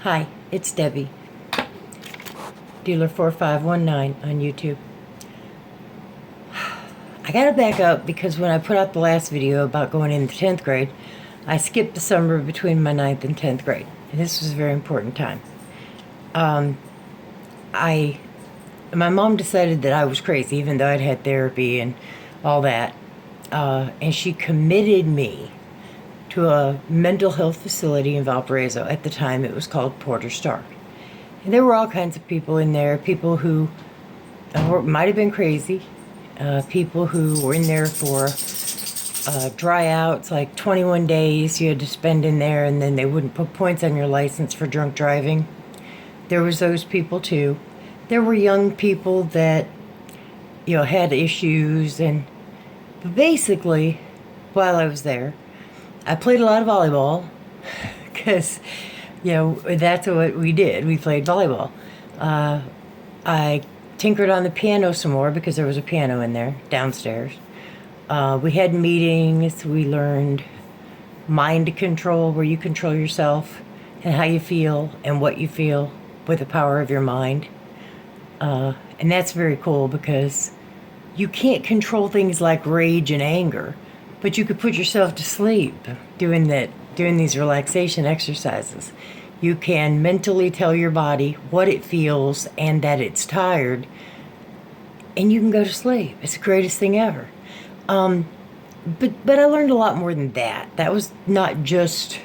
Hi, it's Debbie, Dealer4519 on YouTube. I gotta back up because when I put out the last video about going into 10th grade, I skipped the summer between my 9th and 10th grade. And this was a very important time. My mom decided that I was crazy, even though I'd had therapy and all that. And she committed me to a mental health facility in Valparaiso. At the time, it was called Porter Stark. And there were all kinds of people in there, people who might have been crazy, people who were in there for dry outs, like 21 days you had to spend in there, and then they wouldn't put points on your license for drunk driving. There was those people too. There were young people that, had issues, and basically, while I was there, I played a lot of volleyball, because, that's what we did. We played volleyball. I tinkered on the piano some more because there was a piano in there downstairs. We had meetings. We learned mind control, where you control yourself and how you feel and what you feel with the power of your mind. And that's very cool because you can't control things like rage and anger, but you could put yourself to sleep doing these relaxation exercises. You can mentally tell your body what it feels and that it's tired, and you can go to sleep. It's the greatest thing ever. But I learned a lot more than that. That was not just,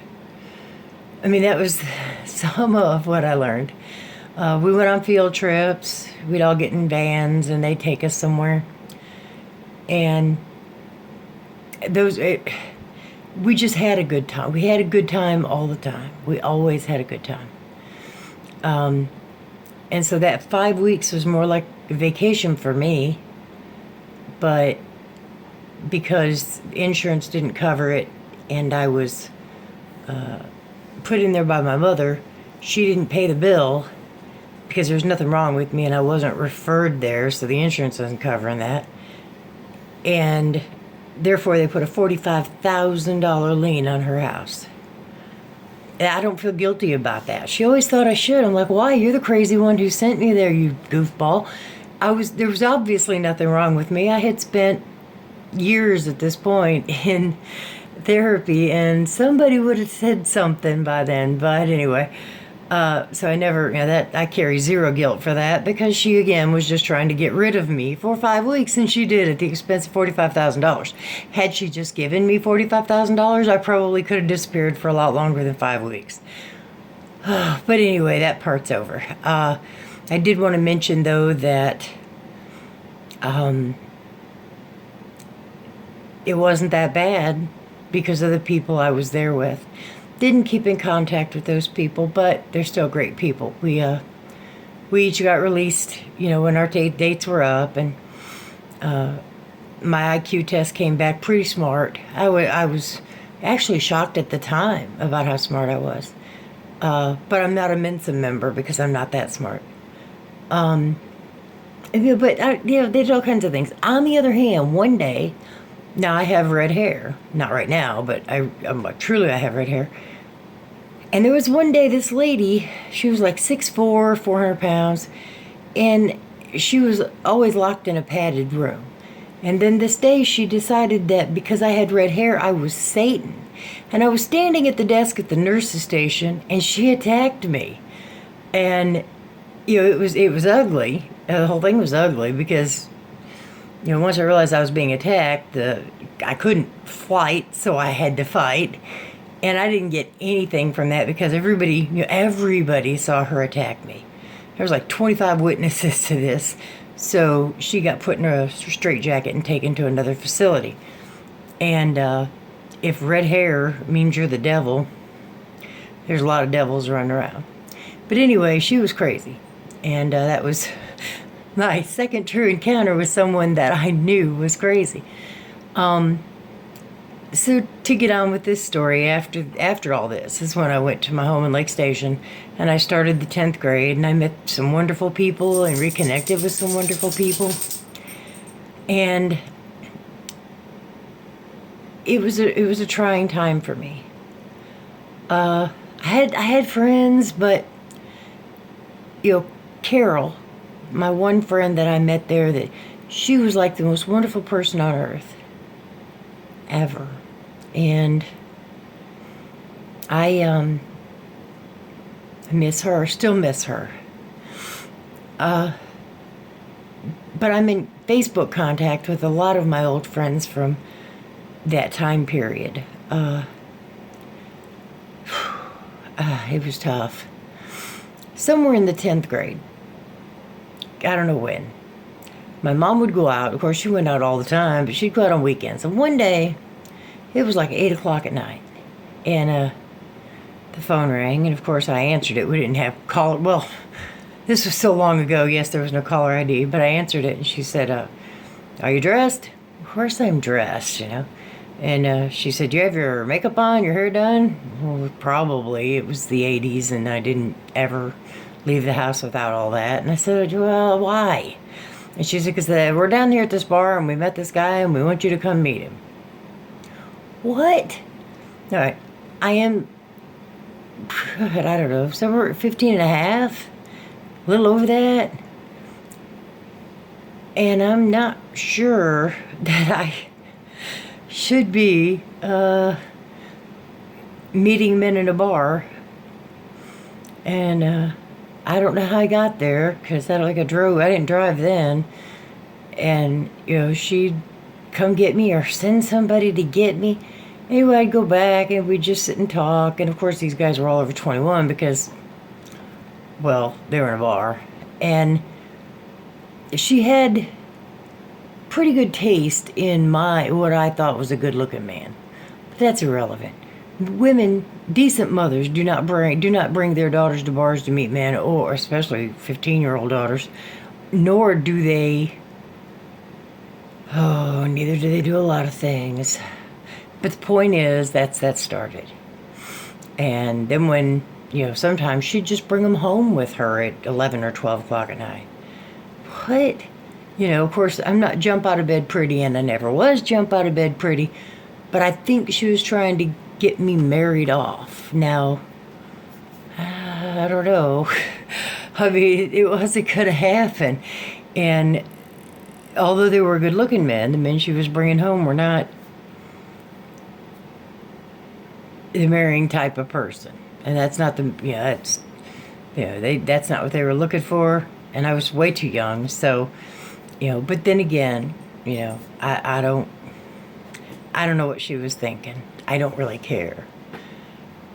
that was some of what I learned. We went on field trips. We'd all get in vans and they'd take us somewhere. And we just had a good time. We had a good time all the time. We always had a good time. And so that 5 weeks was more like a vacation for me, but because insurance didn't cover it and I was put in there by my mother, she didn't pay the bill because there was nothing wrong with me and I wasn't referred there, so the insurance wasn't covering that. And therefore, they put a $45,000 lien on her house. And I don't feel guilty about that. She always thought I should. I'm like, why? You're the crazy one who sent me there, you goofball. There was obviously nothing wrong with me. I had spent years at this point in therapy, and somebody would have said something by then. But anyway, so I never, I carry zero guilt for that because she, again, was just trying to get rid of me for 5 weeks, and she did at the expense of $45,000. Had she just given me $45,000, I probably could have disappeared for a lot longer than 5 weeks. But anyway, that part's over. I did want to mention, though, that it wasn't that bad because of the people I was there with. Didn't keep in contact with those people, but they're still great people. We each got released, when our dates were up, and my IQ test came back pretty smart. I was actually shocked at the time about how smart I was. But I'm not a Mensa member because I'm not that smart. But they did all kinds of things. On the other hand, one day, now I have red hair. Not right now, but I'm like, truly I have red hair. And there was one day this lady, she was like 6'4", 400 pounds, and she was always locked in a padded room. And then this day she decided that because I had red hair, I was Satan. And I was standing at the desk at the nurse's station, and she attacked me. And, it was ugly. The whole thing was ugly because, once I realized I was being attacked, I couldn't fight, so I had to fight. And I didn't get anything from that because everybody saw her attack me. There was like 25 witnesses to this. So she got put in a straitjacket and taken to another facility. And if red hair means you're the devil, there's a lot of devils running around. But anyway, she was crazy. And that was my second true encounter with someone that I knew was crazy. So to get on with this story, after all this is when I went to my home in Lake Station, and I started the 10th grade, and I met some wonderful people and reconnected with some wonderful people. And it was a trying time for me. I had friends, but Carol, my one friend that I met there, that she was like the most wonderful person on earth ever. And I miss her, still miss her. But I'm in Facebook contact with a lot of my old friends from that time period. It was tough. Somewhere in the 10th grade, I don't know when, my mom would go out. Of course, she went out all the time, but she'd go out on weekends. And one day, it was like 8 o'clock at night, and the phone rang, and of course I answered it. We didn't have caller. Well, this was so long ago. Yes, there was no caller ID, but I answered it, and she said, "Are you dressed?" Of course I'm dressed. And she said, "Do you have your makeup on, your hair done?" Well, probably. It was the 80s, and I didn't ever leave the house without all that. And I said, "Well, why?" And she said, "Because we're down here at this bar, and we met this guy, and we want you to come meet him." What? All right. I am, I don't know, somewhere 15 and a half, a little over that. And I'm not sure that I should be meeting men in a bar. And I don't know how I got there, because I didn't drive then. And, she'd come get me or send somebody to get me. Anyway, I'd go back and we'd just sit and talk. And of course, these guys were all over 21 because, well, they were in a bar. And she had pretty good taste in what I thought was a good-looking man. But that's irrelevant. Women, decent mothers, do not bring their daughters to bars to meet men, or especially 15-year-old daughters. Nor do they. Oh, neither do they do a lot of things. But the point is, that started. And then when, sometimes she'd just bring them home with her at 11 or 12 o'clock at night. What? Of course, I'm not jump out of bed pretty, and I never was jump out of bed pretty. But I think she was trying to get me married off. Now, I don't know. I mean, it wasn't going to happen. And although they were good-looking men, the men she was bringing home were not the marrying type of person. And that's not that's not what they were looking for. And I was way too young. So, but then again, I don't know what she was thinking. I don't really care.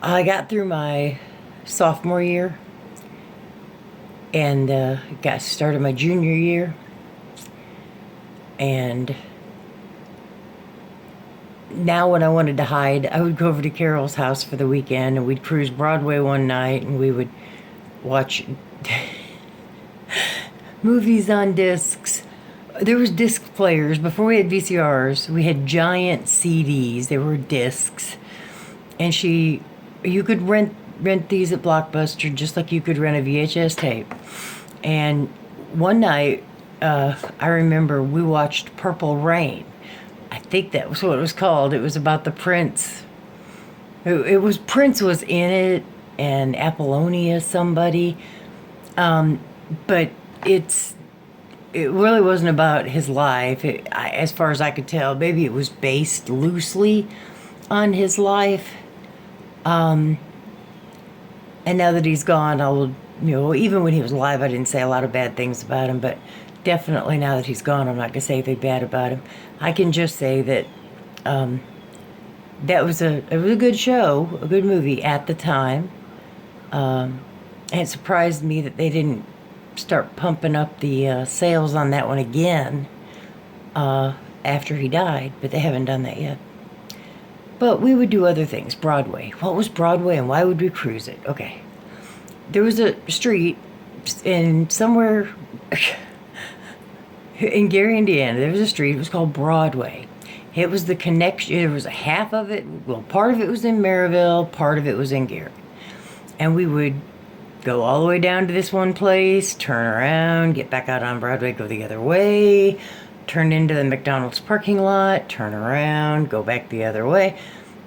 I got through my sophomore year and got started my junior year. And now when I wanted to hide, I would go over to Carol's house for the weekend, and we'd cruise Broadway one night, and we would watch movies on discs. There was disc players. Before we had VCRs, we had giant CDs. They were discs. And you could rent these at Blockbuster just like you could rent a VHS tape. And one night, I remember we watched Purple Rain. I think that was what it was called. It was about the Prince. Prince was in it, and Apollonia somebody. But it really wasn't about his life. As far as I could tell, maybe it was based loosely on his life. And now that he's gone, even when he was alive, I didn't say a lot of bad things about him, but definitely now that he's gone, I'm not going to say anything bad about him. I can just say that it was a good show, a good movie at the time. And it surprised me that they didn't start pumping up the sales on that one again after he died, but they haven't done that yet. But we would do other things. Broadway. What was Broadway, and why would we cruise it? Okay. There was a street somewhere in Gary, Indiana. There was a street. It was called Broadway. It was the connection. There was a half of it. Well, part of it was in Maryville. Part of it was in Gary. And we would go all the way down to this one place, turn around, get back out on Broadway, go the other way, turn into the McDonald's parking lot, turn around, go back the other way.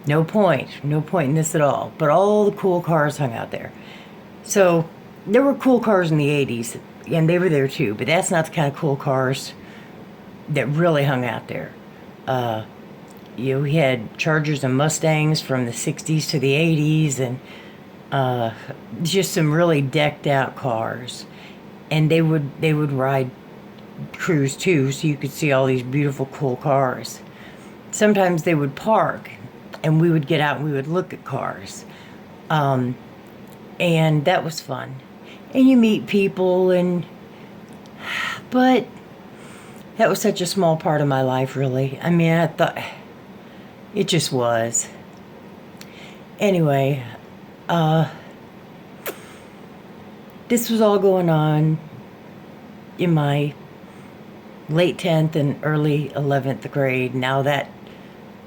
No point. No point in this at all. But all the cool cars hung out there. So there were cool cars in the 80s, and they were there too, but that's not the kind of cool cars that really hung out there. We had Chargers and Mustangs from the 60s to the 80s, and just some really decked out cars. And they would ride cruise too, so you could see all these beautiful, cool cars. Sometimes they would park, and we would get out and we would look at cars. And that was fun. And you meet people, but that was such a small part of my life, really. I mean, I thought it just was. Anyway, this was all going on in my late 10th and early 11th grade. Now that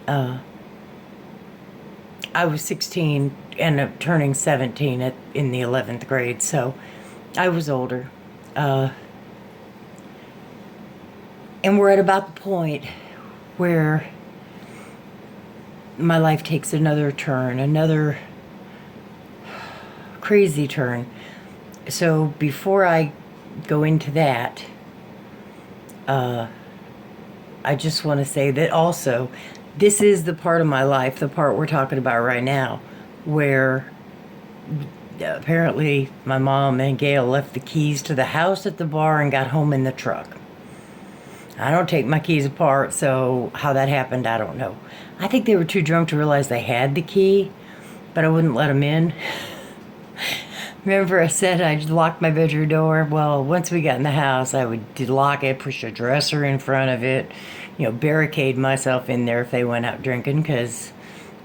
I was 16 and turning 17 in the 11th grade, so I was older. And we're at about the point where my life takes another turn, another crazy turn. So before I go into that, I just want to say that also, this is the part of my life, the part we're talking about right now, where apparently my mom and Gail left the keys to the house at the bar and got home in the truck. I don't take my keys apart, so how that happened, I don't know. I think they were too drunk to realize they had the key, but I wouldn't let them in. Remember I said I'd lock my bedroom door? Well, once we got in the house, I would lock it, push a dresser in front of it, barricade myself in there if they went out drinking, because,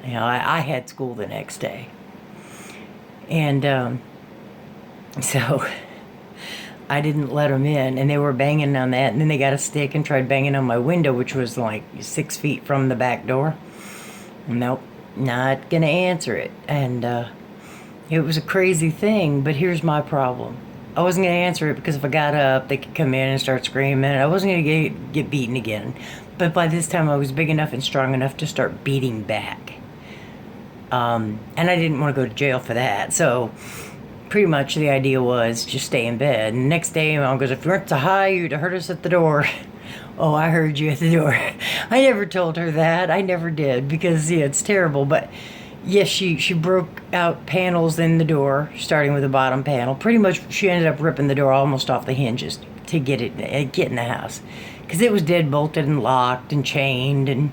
I had school the next day. And so I didn't let them in, and they were banging on that, and then they got a stick and tried banging on my window, which was like 6 feet from the back door. Nope, not gonna answer it. And it was a crazy thing, but here's my problem. I wasn't going to answer it because if I got up, they could come in and start screaming. I wasn't going to get beaten again. But by this time, I was big enough and strong enough to start beating back. And I didn't want to go to jail for that. So pretty much the idea was just stay in bed. And the next day, Mom goes, if you weren't so high, you'd have heard us at the door. Oh, I heard you at the door. I never told her that. I never did because, it's terrible. But yes, she broke out panels in the door, starting with the bottom panel. Pretty much, she ended up ripping the door almost off the hinges to get in the house, because it was dead bolted and locked and chained, and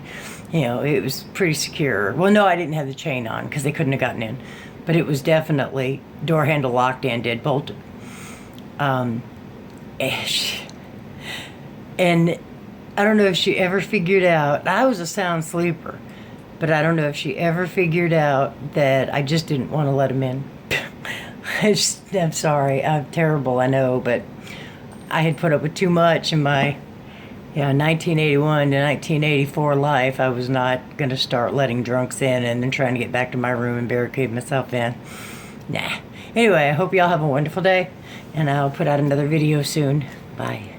it was pretty secure. Well, no, I didn't have the chain on because they couldn't have gotten in, but it was definitely door handle locked and dead bolted. And I don't know if she ever figured out. I was a sound sleeper. But I don't know if she ever figured out that I just didn't want to let him in. I'm sorry. I'm terrible, I know. But I had put up with too much in my 1981 to 1984 life. I was not going to start letting drunks in and then trying to get back to my room and barricade myself in. Nah. Anyway, I hope y'all have a wonderful day. And I'll put out another video soon. Bye.